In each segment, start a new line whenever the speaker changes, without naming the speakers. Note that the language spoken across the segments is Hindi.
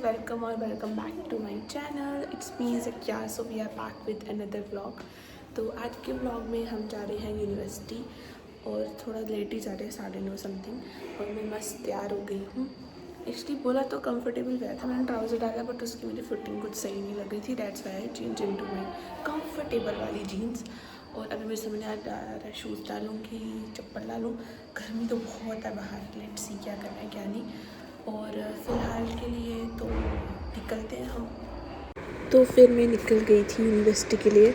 वेलकम और welcome back to my channel. It's me Zakia. So we are back with another vlog. तो आज के व्लॉग में हम जा रहे हैं यूनिवर्सिटी और थोड़ा लेट ही जा रहे हैं, 9:30 समथिंग। और मैं मस्त तैयार हो गई हूँ। एक्चुअली बोला तो कंफर्टेबल वेयर था, मैंने ट्राउज़र डाला बट उसकी मुझे फिटिंग कुछ सही नहीं लग रही थी। That's why I change into my comfortable वाली जीन्स। और अभी मेरे समझ आ रहा है शूज़ डालूँगी, चप्पल डालूँ। गर्मी तो बहुत है बाहर, लेट्स सी क्या करना है क्या नहीं। और फ़िलहाल के लिए तो निकलते हैं हम। तो फिर मैं निकल गई थी यूनिवर्सिटी के लिए।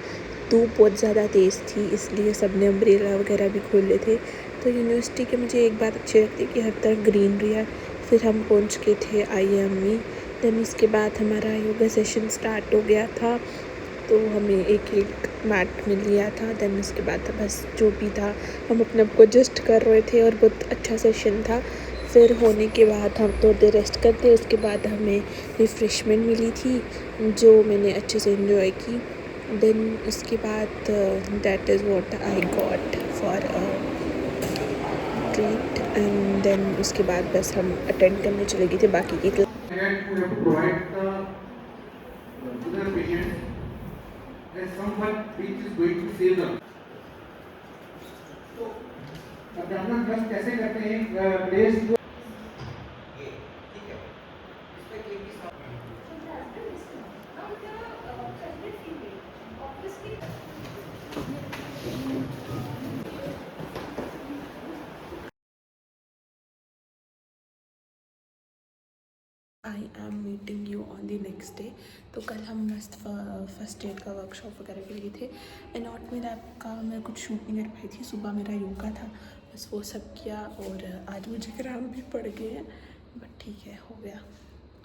धूप बहुत ज़्यादा तेज़ थी, इसलिए सब ने अम्ब्रेला वगैरह भी खोले थे। तो यूनिवर्सिटी के मुझे एक बात अच्छी लगती है कि हर तरफ ग्रीनरी है। फिर हम पहुंच गए थे IME। देन उसके बाद हमारा योगा सेशन स्टार्ट हो गया था, तो हमें एक मैट मिल लिया था। देन उसके बाद बस जो भी था हम अपने आप को एडजस्ट कर रहे थे और बहुत अच्छा सेशन था। फिर होने के बाद हम थोड़ी देर रेस्ट करते, उसके बाद हमें रिफ़्रेशमेंट मिली थी जो मैंने अच्छे से एंजॉय की। देन उसके बाद that is what I got for treat. And then उसके बाद बस हम अटेंड करने चले गए थे बाकी की class.
To the patients as someone which is going to save them. तो abdominal thrust कैसे करते हैं? Place जो ये ठीक है, इस पे क्लिक की
I am meeting you on the next day. तो कल हम मस्त फर्स्ट एड का वर्कशॉप वगैरह के लिए थे। एनॉट में लैब का मैं कुछ शूट नहीं कर पाई थी, सुबह मेरा योगा था, बस वो सब किया। और आज मुझे क्रैम्प भी पड़ गए हैं, बट ठीक है, हो गया।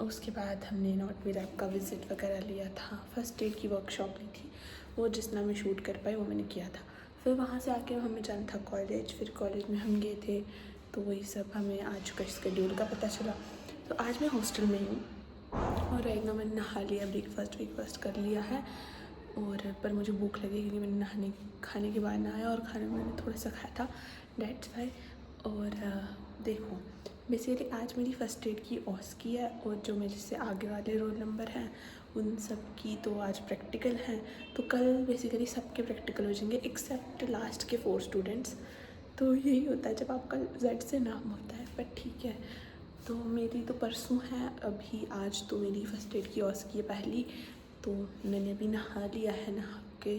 उसके बाद हमने नॉट में लैब का विज़िट वगैरह लिया था, फर्स्ट एड की वर्कशॉप ली थी, वो जितना मैं शूट कर पाई वो मैंने किया था। फिर वहाँ से आके हमें जाना था कॉलेज। फिर कॉलेज में हम गए थे, तो वही सब हमें आज का शेड्यूल का पता चला। तो आज मैं हॉस्टल में हूँ और राइट नाउ मैंने नहा लिया, ब्रेकफास्ट कर लिया है। और पर मुझे भूख लगी क्योंकि मैंने खाने के बाद नहाया और खाने में मैंने थोड़ा सा खाया था, डेट्स वाई। और देखो, बेसिकली आज मेरी फ़र्स्ट एड की ऑस की है और जो मेरे से आगे वाले रोल नंबर हैं उन सब की तो आज प्रैक्टिकल हैं। तो कल बेसिकली सबके प्रैक्टिकल हो जाएंगे एक्सेप्ट लास्ट के 4 स्टूडेंट्स। तो यही होता है जब आपका जेड से नाम होता है, बट ठीक है। तो मेरी तो परसों है, अभी आज तो मेरी फर्स्ट एड की ऑस की है पहली। तो मैंने अभी नहा लिया है, नहा के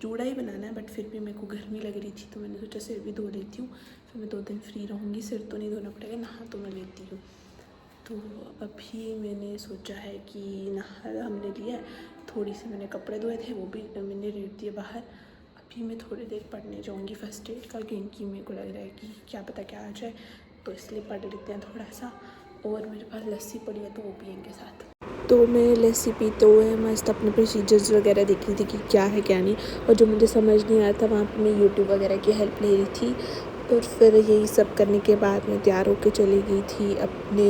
जूड़ा ही बनाना है, बट फिर भी मेरे को गर्मी लग रही थी तो मैंने सोचा सिर भी धो लेती हूँ। फिर मैं 2 दिन फ्री रहूँगी, सिर तो नहीं धोना पड़ेगा, नहा तो मैं लेती हूँ। तो अभी मैंने सोचा है कि नहा हमने लिया है, थोड़ी सी मैंने कपड़े धोए थे वो भी मैंने रेट दिए बाहर। अभी मैं थोड़ी देर पढ़ने जाऊँगी फर्स्ट एड का, क्योंकि मेरे को लग रहा है कि क्या पता क्या आ जाए, तो इसलिए पढ़ लेते हैं थोड़ा सा। और मेरे पास लस्सी पड़ी है तो वो पियेंगे साथ। तो मैं लस्सी पीते हुए मस्त अपने प्रोसीजर्स वगैरह देख रही थी कि क्या है क्या नहीं। और जो मुझे समझ नहीं आया था वहाँ पे मैं यूट्यूब वगैरह की हेल्प ले रही थी। और फिर यही सब करने के बाद मैं तैयार होकर चली गई थी अपने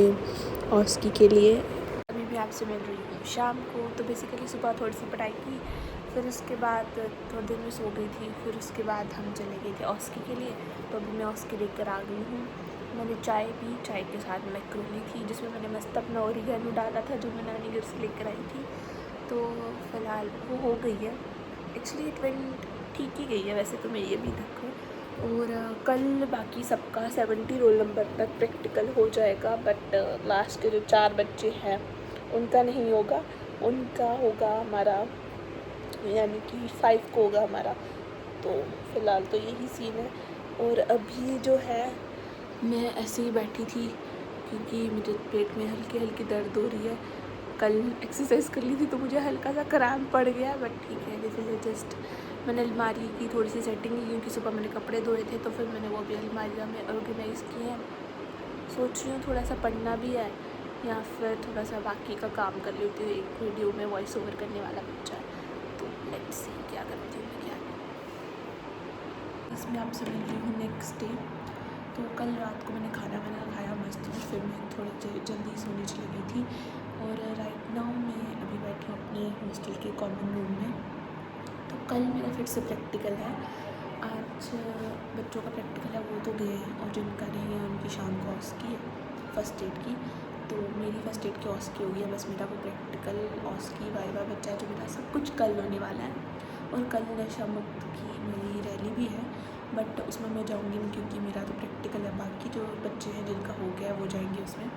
ऑस्की के लिए। अभी भी आपसे मिल रही हूँ शाम को। तो बेसिकली सुबह थोड़ी सी पढ़ाई की, फिर उसके बाद थोड़ी देर में सो गई थी। फिर उसके बाद हम चले गए थे ऑस्की के लिए। तो अभी मैं ऑस्की लेकर आ गई हूँ। मैंने चाय पी, चाय के साथ मैक्रोनी थी जिसमें मैंने मस्त अपना ओरिगेनो डाला था जो मैं नानी घर से लेकर आई थी। तो फ़िलहाल वो हो गई है, एक्चुअली इट वेंट ठीक ही गई है वैसे तो मेरी अभी तक। और कल बाकी सबका 70 रोल नंबर तक प्रैक्टिकल हो जाएगा, बट लास्ट के जो 4 बच्चे हैं उनका नहीं होगा। उनका होगा हमारा, यानी कि 5 को होगा हमारा। तो फ़िलहाल तो यही सीन है। और अभी जो है मैं ऐसे ही बैठी थी क्योंकि मेरे पेट में हल्की हल्की दर्द हो रही है। कल एक्सरसाइज कर ली थी तो मुझे हल्का सा क्रैम्प पड़ गया, बट ठीक है, दिस इज़ जस्ट। मैंने अलमारी की थोड़ी सी सेटिंग की क्योंकि सुबह मैंने कपड़े धोए थे, तो फिर मैंने वो भी अलमारियाँ में ऑर्गेनाइज़ किए हैं। सोच रही हूँ थोड़ा सा पढ़ना भी है या फिर थोड़ा सा बाकी का काम कर लेती हूँ। एक वीडियो में वॉइस ओवर करने वाला बच्चा है, तो लेट्स सी क्या करती हूँ मैं क्या नहीं। इसमें आपसे मिल रही हूँ नेक्स्ट डे। तो कल रात को मैंने खाना वाना खाया मस्त, फिर मैं थोड़ी जल्दी सोने चली गई थी। और राइट नाउ मैं अभी बैठी हूँ अपने हॉस्टल के कॉमन रूम में। तो कल मेरा फिर से प्रैक्टिकल है। आज बच्चों का प्रैक्टिकल है वो तो गए हैं, और जिनका नहीं है उनकी शाम को उसकी है फर्स्ट एड की। तो मेरी फर्स्ट एड की ऑस की होगी, बस मेरा वो प्रैक्टिकल ऑस की वाइवा बच्चा है जो मेरा सब कुछ कल होने वाला है। और कल नशा मुक्त की मेरी रैली भी है, बट उसमें मैं जाऊँगी नहीं क्योंकि मेरा तो प्रैक्टिकल है। बाकी जो बच्चे हैं जिनका हो गया वो जाएंगे उसमें।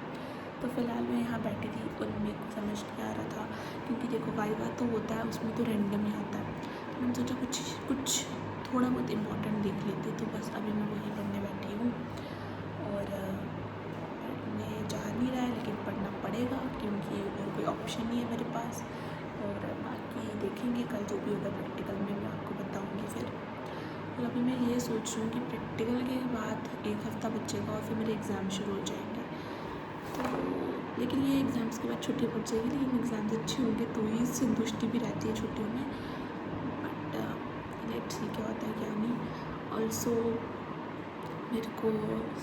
तो फ़िलहाल मैं यहाँ बैठी थी और मेरे को समझ नहीं आ रहा था क्योंकि देखो वाइवा तो होता है, उसमें तो रैंडम ही आता है। तो मैंने सोचा कुछ थोड़ा बहुत इम्पोर्टेंट देख लेते, तो बस अभी मैं वही पढ़ने बैठी हूँ। और पढ़ने जा नहीं रहा है लेकिन पढ़ना पड़ेगा क्योंकि कोई ऑप्शन नहीं है मेरे पास। और बाकी देखेंगे कल जो भी होगा प्रैक्टिकल में मैं आपको बताऊँगी फिर। और अभी मैं ये सोच रही हूँ कि प्रैक्टिकल के बाद एक हफ़्ता बचेगा और फिर मेरे एग्ज़ाम शुरू हो जाएंगे। तो लेकिन ये एग्ज़ाम्स के बाद छुट्टी पड़ जाएगी, लेकिन एग्ज़ाम्स अच्छे होंगे तो ही संतुष्टि भी रहती है छुट्टियों में। बट लेट्स सी क्या होता है क्या नहीं। ऑल्सो मेरे को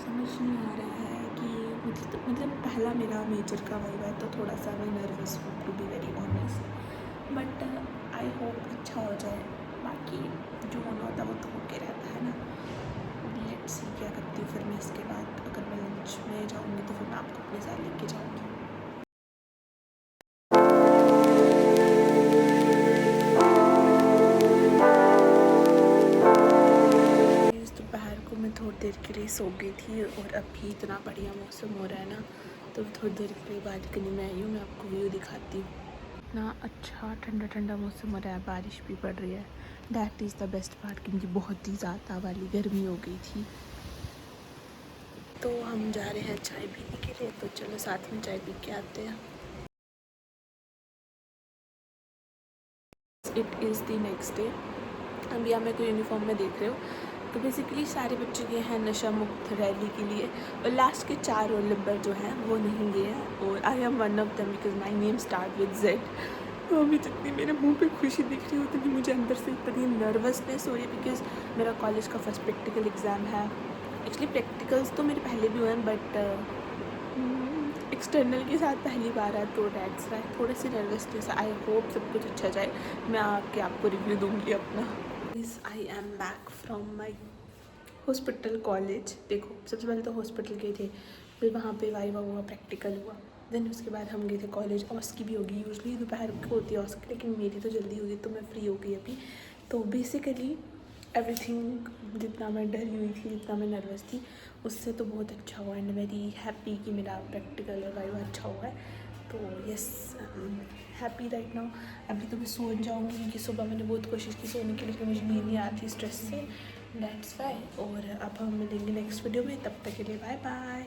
समझ नहीं आ रहा है कि मतलब पहला मेरा मेजर का वाइवा है तो थोड़ा सा मैं नर्वस हूँ to be very honest. But I hope अच्छा हो जाए। बाकी जो होना होता है वो तो होके रहता है ना। लेट्स सी क्या करती हूँ फिर मैं इसके बाद। अगर मैं लंच में जाऊँगी तो फिर मैं आपको अपने साथ लेके जाऊँगी। दोपहर को मैं थोड़ी देर के लिए सो गई थी और अभी इतना बढ़िया मौसम हो रहा है ना, तो थोड़ी देर के लिए बालकनी में आई हूँ। मैं आपको व्यू दिखाती हूँ। इतना अच्छा ठंडा ठंडा मौसम हो रहा है, बारिश भी पड़ रही है। That is the best part क्योंकि बहुत ही ज़्यादा वाली गर्मी हो गई थी। तो हम जा रहे हैं चाय पीने के लिए, तो चलो साथ में चाय पी के आते हैं। It is the next day. अभी आप मेरे को यूनिफॉर्म में देख रहे हो, तो बेसिकली सारे बच्चे गए हैं नशा मुक्त रैली के लिए और लास्ट के 4 रोल नंबर जो हैं वो नहीं गए हैं। और I am one of them because my name start with Z. तो अभी जितनी मेरे मुंह पे खुशी दिख रही है उतनी मुझे अंदर से इतनी नर्वसनेस हो रही है बिकॉज मेरा कॉलेज का फर्स्ट प्रैक्टिकल एग्ज़ाम है। एक्चुअली प्रैक्टिकल्स तो मेरे पहले भी हुए हैं बट एक्सटर्नल के साथ पहली बार है, तो डेट्स वाई थोड़ी सी नर्वसनेस। आई होप सब कुछ अच्छा जाए। मैं आके आपको रिव्यू दूँगी अपना। I am back from my hospital college. देखो सबसे पहले तो हॉस्पिटल गए थे, फिर वहाँ पे वाइवा हुआ, प्रैक्टिकल हुआ, देन उसके बाद हम गए थे कॉलेज। ऑस की भी होगी, यूजली दोपहर को होती है ऑस की, लेकिन मेरी तो जल्दी होगी तो मैं फ्री हो गई अभी। तो बेसिकली एवरीथिंग, जितना मैं डरी हुई थी, जितना मैं नर्वस थी, उससे तो बहुत अच्छा हुआ एंड वेरी हैप्पी कि मेरा प्रैक्टिकल और वाइवा अच्छा हुआ है। तो यस हैप्पी राइट नाउ। अभी तो मैं सो जाऊँगी क्योंकि सुबह मैंने बहुत कोशिश की सोने की लेकिन मुझे नींद नहीं आती स्ट्रेस से। That's why. और अब हम मिलेंगे नेक्स्ट वीडियो में, तब तक के लिए बाय बाय।